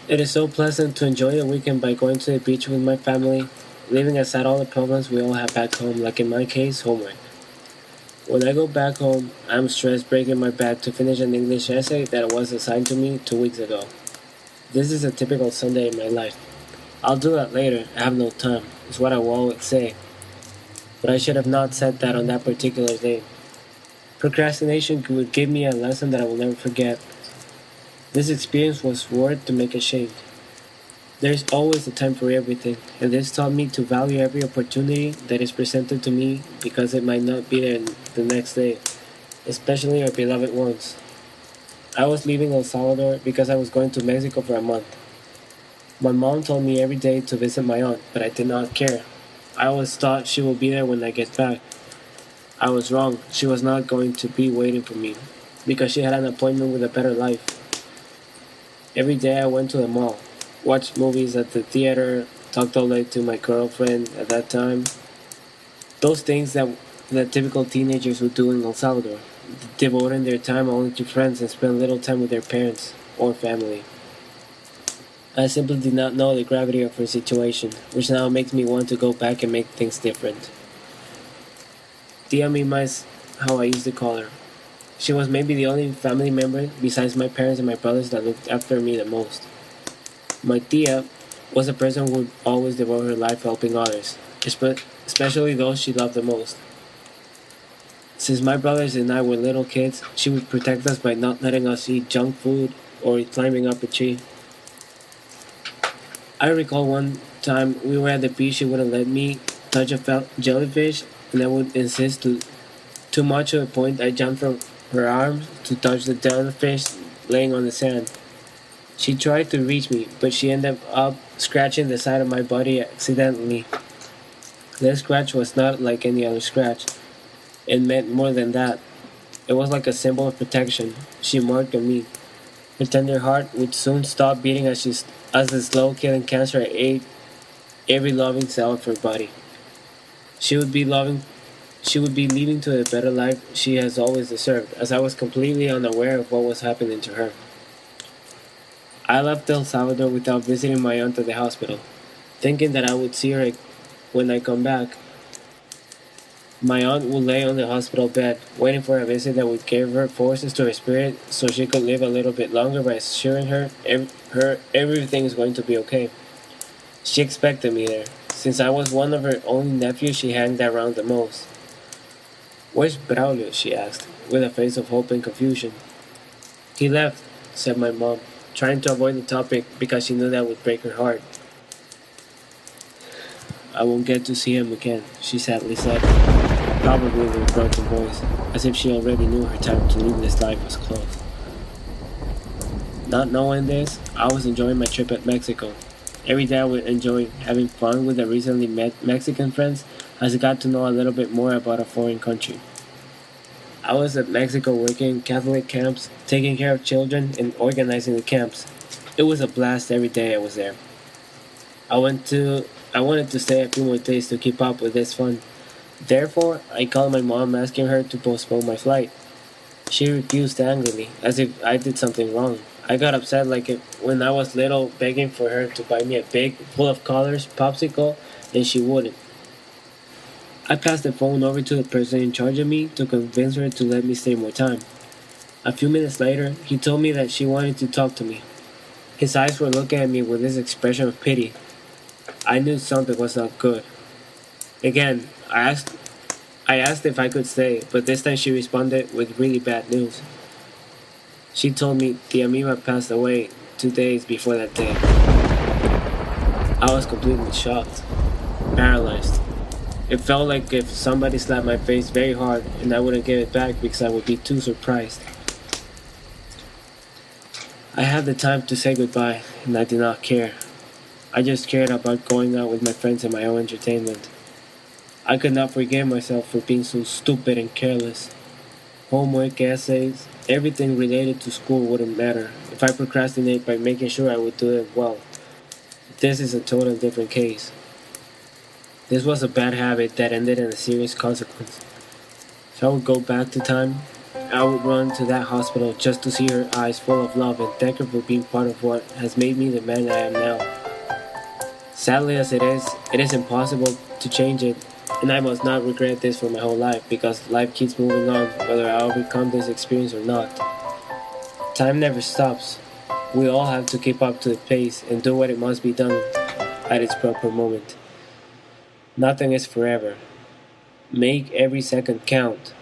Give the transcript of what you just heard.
It is so pleasant to enjoy the weekend by going to the beach with my family, leaving aside all the problems we all have back home, like in my case, homework. When I go back home, I'm stressed breaking my back to finish an English essay that was assigned to me 2 weeks ago. This is a typical Sunday in my life. I'll do that later, I have no time, is what I will always say. But I should have not said that on that particular day. Procrastination would give me a lesson that I will never forget. This experience was worth to make ashamed. There's always a time for everything, and this taught me to value every opportunity that is presented to me because it might not be there the next day, especially our beloved ones. I was leaving El Salvador because I was going to Mexico for a month. My mom told me every day to visit my aunt, but I did not care. I always thought she will be there when I get back. I was wrong. She was not going to be waiting for me because she had an appointment with a better life. Every day I went to the mall, watched movies at the theater, talked all night to my girlfriend at that time. Those things that typical teenagers would do in El Salvador, devoting their time only to friends and spend little time with their parents or family. I simply did not know the gravity of her situation, which now makes me want to go back and make things different. Tia Mima is how I used to call her. She was maybe the only family member besides my parents and my brothers that looked after me the most. My tia was a person who would always devote her life helping others, especially those she loved the most. Since my brothers and I were little kids, she would protect us by not letting us eat junk food or climbing up a tree. I recall one time we were at the beach, she wouldn't let me touch a jellyfish, and I would insist too much to the point I jumped from her arms to touch the jellyfish laying on the sand. She tried to reach me, but she ended up scratching the side of my body accidentally. This scratch was not like any other scratch. It meant more than that. It was like a symbol of protection she marked on me. Her tender heart would soon stop beating as the slow killing cancer ate every loving cell of her body. She would be loving she would be leading to a better life she has always deserved, as I was completely unaware of what was happening to her. I left El Salvador without visiting my aunt at the hospital, thinking that I would see her when I come back. My aunt would lay on the hospital bed, waiting for a visit that would give her forces to her spirit so she could live a little bit longer by assuring her everything is going to be okay. She expected me there, since I was one of her only nephews she hanged around the most. "Where's Braulio?" she asked, with a face of hope and confusion. "He left," said my mom, trying to avoid the topic because she knew that would break her heart. "I won't get to see him again," she sadly said, probably with a broken voice, as if she already knew her time to leave this life was close. Not knowing this, I was enjoying my trip at Mexico. Every day I would enjoy having fun with the recently met Mexican friends as I got to know a little bit more about a foreign country. I was at Mexico working in Catholic camps, taking care of children, and organizing the camps. It was a blast every day I was there. I wanted to stay a few more days to keep up with this fun. Therefore, I called my mom asking her to postpone my flight. She refused angrily, as if I did something wrong. I got upset like when I was little, begging for her to buy me a big, full of colors popsicle, and she wouldn't. I passed the phone over to the person in charge of me to convince her to let me stay more time. A few minutes later, he told me that she wanted to talk to me. His eyes were looking at me with this expression of pity. I knew something was not good. Again, I asked if I could stay, but this time she responded with really bad news. She told me Tia Mima passed away 2 days before that day. I was completely shocked, paralyzed. It felt like if somebody slapped my face very hard and I wouldn't give it back because I would be too surprised. I had the time to say goodbye, and I did not care. I just cared about going out with my friends and my own entertainment. I could not forgive myself for being so stupid and careless. Homework, essays, everything related to school wouldn't matter if I procrastinate by making sure I would do it well. This is a totally different case. This was a bad habit that ended in a serious consequence. If I would go back to time, I would run to that hospital just to see her eyes full of love and thank her for being part of what has made me the man I am now. Sadly as it is impossible to change it, and I must not regret this for my whole life because life keeps moving on whether I overcome this experience or not. Time never stops. We all have to keep up to the pace and do what it must be done at its proper moment. Nothing is forever. Make every second count.